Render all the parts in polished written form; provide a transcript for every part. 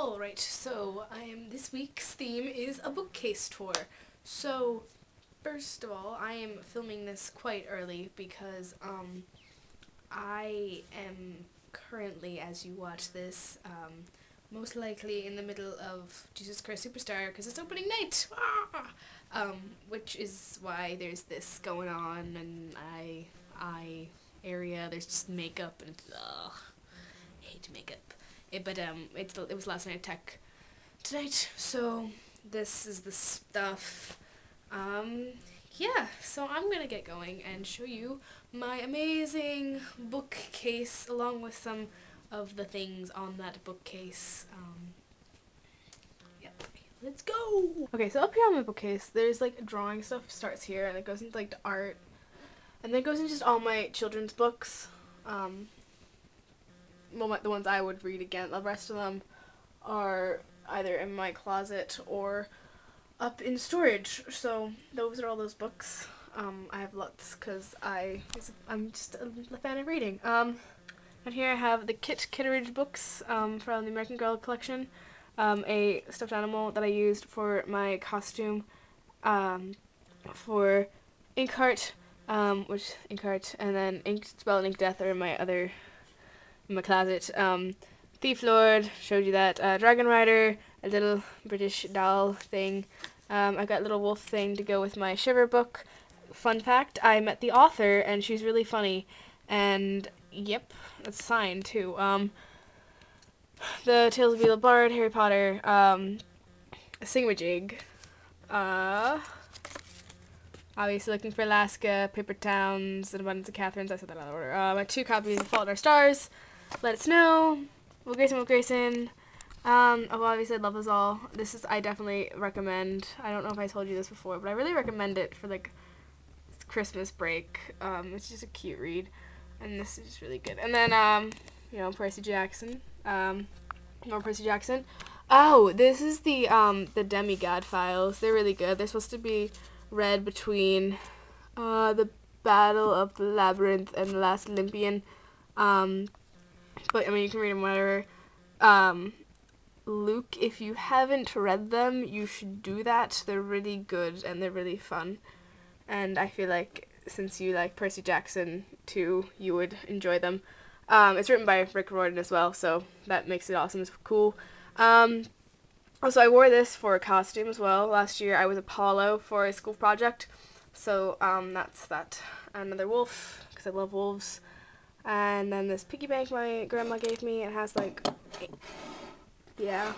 Alright, so this week's theme is a bookcase tour. So, first of all, I am filming this quite early because I am currently, as you watch this, most likely in the middle of Jesus Christ Superstar because it's opening night! Which is why there's this going on, and eye area, there's just makeup, and ugh, I hate makeup. It was last night at tech tonight, so this is the stuff. Yeah, so I'm gonna get going and show you my amazing bookcase along with some of the things on that bookcase. Yep, let's go! Okay, so up here on my bookcase, there's like drawing stuff starts here and it goes into like the art, and then it goes into just all my children's books. Well, the ones I would read again. The rest of them are either in my closet or up in storage. So those are all those books. I have lots because I'm just a fan of reading. And here I have the Kit Kitteridge books from the American Girl collection. A stuffed animal that I used for my costume for Inkheart, Inkheart, and then Ink Spell and Ink Death are in my closet. Thief Lord, showed you that. Dragon Rider, a little British doll thing. I got a little wolf thing to go with my Shiver book. Fun fact, I met the author and she's really funny. And yep, it's signed too. The Tales of Beedle Bard, Harry Potter, a Singamajig. Obviously looking for Alaska, Paper Towns, An Abundance of Catherines. I said that out of order. My 2 copies of Fault in Our Stars. Let It Snow. Will Grayson. Oh, obviously I love this all. I definitely recommend. I don't know if I told you this before, but I really recommend it for like Christmas break. It's just a cute read, and this is just really good. And then you know, Percy Jackson. More Percy Jackson. Oh, this is the Demigod Files. They're really good. They're supposed to be read between the Battle of the Labyrinth and the Last Olympian. But I mean, you can read them whenever. Luke, if you haven't read them, you should do that. They're really good and they're really fun. And I feel like since you like Percy Jackson too, you would enjoy them. It's written by Rick Riordan as well, so that makes it awesome. It's cool. Also, I wore this for a costume as well. Last year I was Apollo for a school project. So that's that. Another wolf, because I love wolves. And then this piggy bank my grandma gave me. It has like, yeah.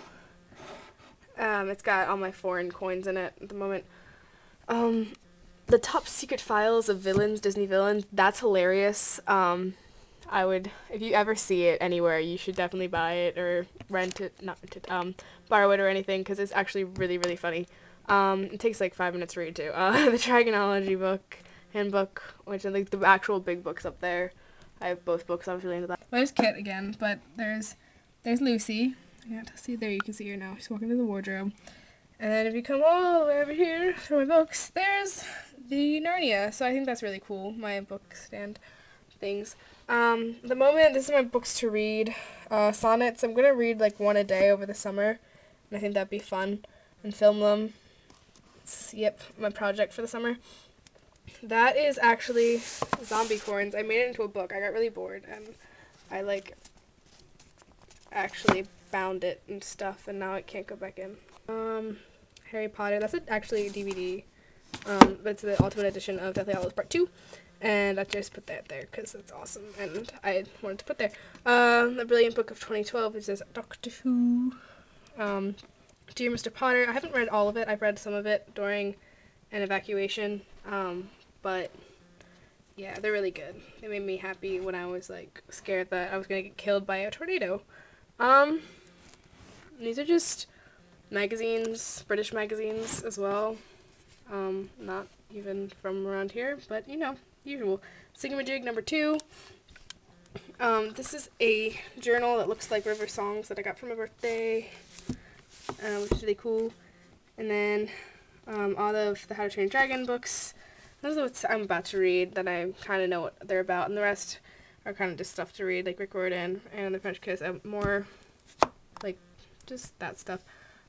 It's got all my foreign coins in it at the moment. The Top Secret Files of Villains, Disney Villains, that's hilarious. I would, if you ever see it anywhere, you should definitely buy it or rent it, not rent it, borrow it or anything, because it's actually really, really funny. It takes like 5 minutes to read too. The Dragonology handbook, which I think the actual big book's up there. I have both books. I was really into that. There's Kit again, but there's Lucy. I can't see there. You can see her now. She's walking to the wardrobe. And then if you come all the way over here for my books, there's the Narnia. So I think that's really cool. My book stand things. The moment, this is my books to read. Sonnets. I'm gonna read like one a day over the summer, and I think that'd be fun. And film them. Yep, my project for the summer. That is actually Zombie Corns. I made it into a book. I got really bored, and I like actually bound it and stuff, and now it can't go back in. Harry Potter. That's actually a DVD. But it's the Ultimate Edition of Deathly Hallows Part 2. And I just put that there because that's awesome, and I wanted to put there. The Brilliant Book of 2012, it says Doctor Who. Dear Mr. Potter. I haven't read all of it. I've read some of it during an evacuation. But yeah, they're really good. They made me happy when I was like scared that I was gonna get killed by a tornado. These are just magazines, British magazines as well. Not even from around here, but you know, usual. Singamajig number 2. This is a journal that looks like River Songs that I got for my birthday, which is really cool. And then all of the How to Train Your Dragon books. Those are what I'm about to read that I kind of know what they're about, and the rest are kind of just stuff to read, like Rick Riordan and The French Kiss. More like just that stuff.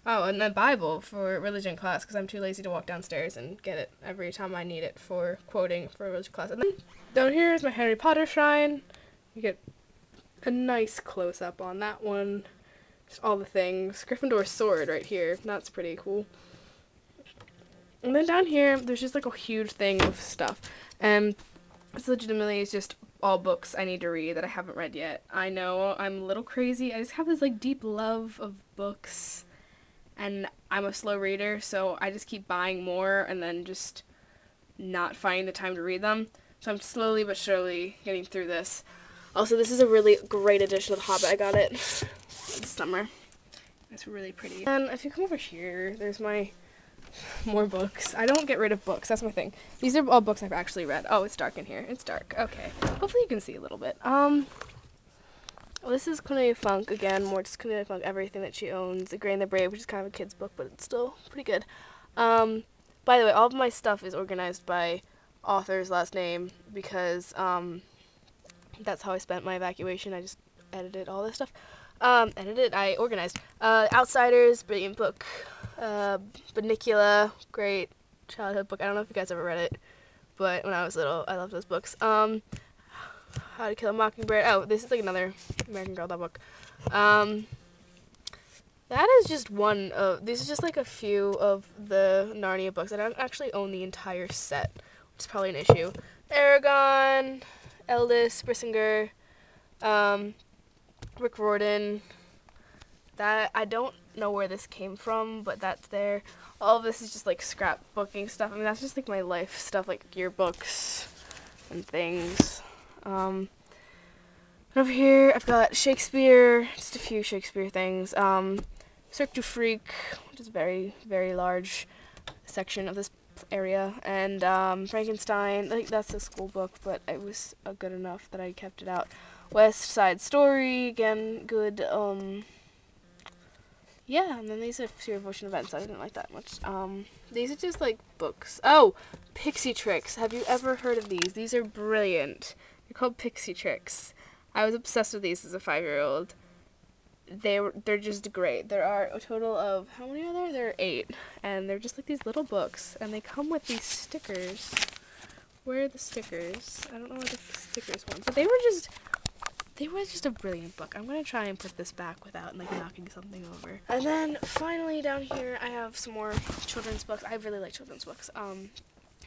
Oh, and the Bible for religion class, because I'm too lazy to walk downstairs and get it every time I need it for quoting for religion class. And then down here is my Harry Potter shrine. You get a nice close-up on that one. Just all the things. Gryffindor's sword right here. That's pretty cool. And then down here, there's just like a huge thing of stuff. And it's legitimately just all books I need to read that I haven't read yet. I know I'm a little crazy. I just have this like deep love of books. And I'm a slow reader, so I just keep buying more and then just not finding the time to read them. So I'm slowly but surely getting through this. Also, this is a really great edition of The Hobbit. I got it this summer. It's really pretty. And if you come over here, there's my more books. I don't get rid of books. That's my thing. These are all books I've actually read. Oh, it's dark in here. It's dark. Okay. Hopefully you can see a little bit. Well, this is Cornelia Funk, again, more just Cornelia Funk, everything that she owns. The Great and the Brave, which is kind of a kid's book, but it's still pretty good. By the way, all of my stuff is organized by author's last name, because that's how I spent my evacuation. I just edited all this stuff. I organized. Outsiders, brilliant book. Banicula, great childhood book. I don't know if you guys ever read it, but when I was little, I loved those books. How to Kill a Mockingbird. Oh, this is like another American Girl doll book. That is just one of, these are just like a few of the Narnia books. I don't actually own the entire set, which is probably an issue. Aragon, Eldest, Brissinger, Rick Riordan. That, I don't know where this came from, but that's there. All of this is just like scrapbooking stuff. I mean, that's just like my life stuff, like yearbooks and things. And over here, I've got Shakespeare, just a few Shakespeare things. Cirque du Freak, which is a very, very large section of this area. And Frankenstein, like that's a school book, but it was good enough that I kept it out. West Side Story, again, good. Yeah, and then these are Fear of Ocean Events. I didn't like that much. These are just like books. Oh, Pixie Tricks. Have you ever heard of these? These are brilliant. They're called Pixie Tricks. I was obsessed with these as a 5-year-old. They're just great. There are a total of, how many are there? There are 8. And they're just like these little books. And they come with these stickers. Where are the stickers? I don't know where the stickers went. But they were just a brilliant book. I'm going to try and put this back without like knocking something over. And then finally down here I have some more children's books. I really like children's books.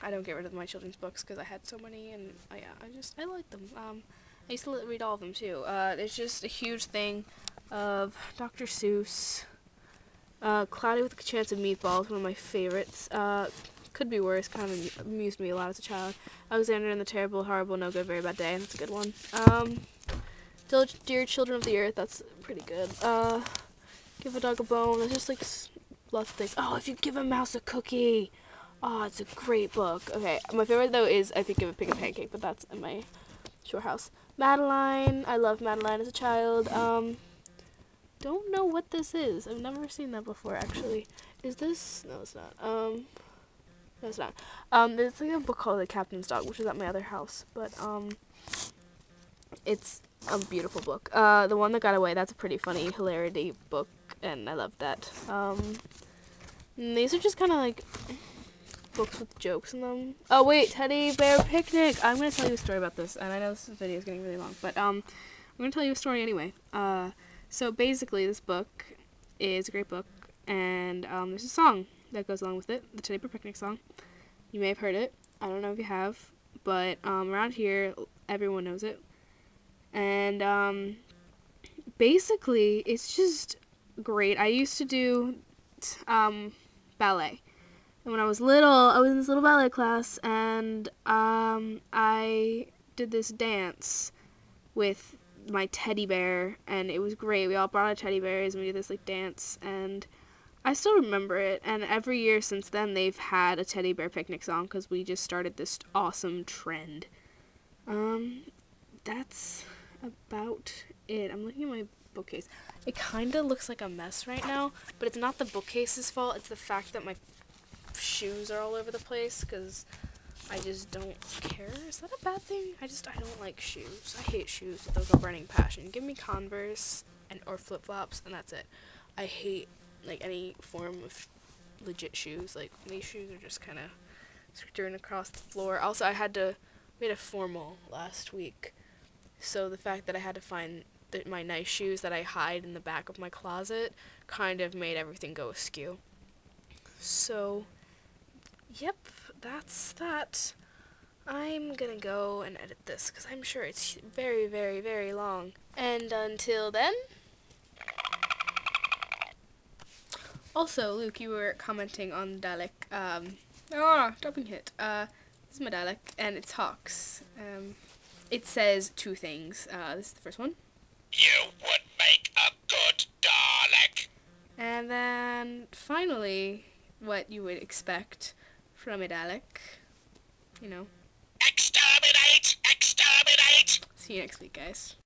I don't get rid of my children's books because I had so many, and I like them. I used to read all of them too. There's just a huge thing of Dr. Seuss. Cloudy with a Chance of Meatballs, one of my favorites. Could Be Worse, kind of amused me a lot as a child. Alexander and the Terrible, Horrible, No Good, Very Bad Day, that's a good one. Dear Children of the Earth, that's pretty good. Give a Dog a Bone, there's just like lots of things. Oh, If You Give a Mouse a Cookie. Oh, it's a great book. Okay, my favorite though is I Think of a Pig and Pancake, but that's in my shore house. Madeline, I loved Madeline as a child. Don't know what this is. I've never seen that before, actually. Is this? No, it's not. No, it's not. There's like a book called The Captain's Dog, which is at my other house, but it's a beautiful book. The One That Got Away, that's a pretty funny hilarity book, and I love that. And these are just kind of like books with jokes in them. Oh wait, Teddy Bear Picnic! I'm going to tell you a story about this, and I know this video is getting really long, but I'm going to tell you a story anyway. So basically this book is a great book, and there's a song that goes along with it, the Teddy Bear Picnic song. You may have heard it. I don't know if you have, but around here everyone knows it. And basically it's just great. I used to do ballet. And when I was little, I was in this little ballet class, and I did this dance with my teddy bear, and it was great. We all brought our teddy bears, and we did this like dance, and I still remember it. And every year since then, they've had a Teddy Bear Picnic song, because we just started this awesome trend. That's about it. I'm looking at my bookcase. It kind of looks like a mess right now, but it's not the bookcase's fault. It's the fact that my shoes are all over the place, because I just don't care. Is that a bad thing? I don't like shoes. I hate shoes with a burning passion. Give me Converse or flip-flops, and that's it. I hate like any form of legit shoes. Like these shoes are just kind of strewn across the floor. Also, we had a formal last week, so the fact that I had to find my nice shoes that I hide in the back of my closet kind of made everything go askew. So, yep, that's that. I'm gonna go and edit this because I'm sure it's very, very, very long. And until then. Also, Luke, you were commenting on Dalek. Stop being hit. This is my Dalek, and it talks. It says two things. This is the first one. You would make a good Dalek. And then, finally, what you would expect from a Dalek. You know. Exterminate! Exterminate! See you next week, guys.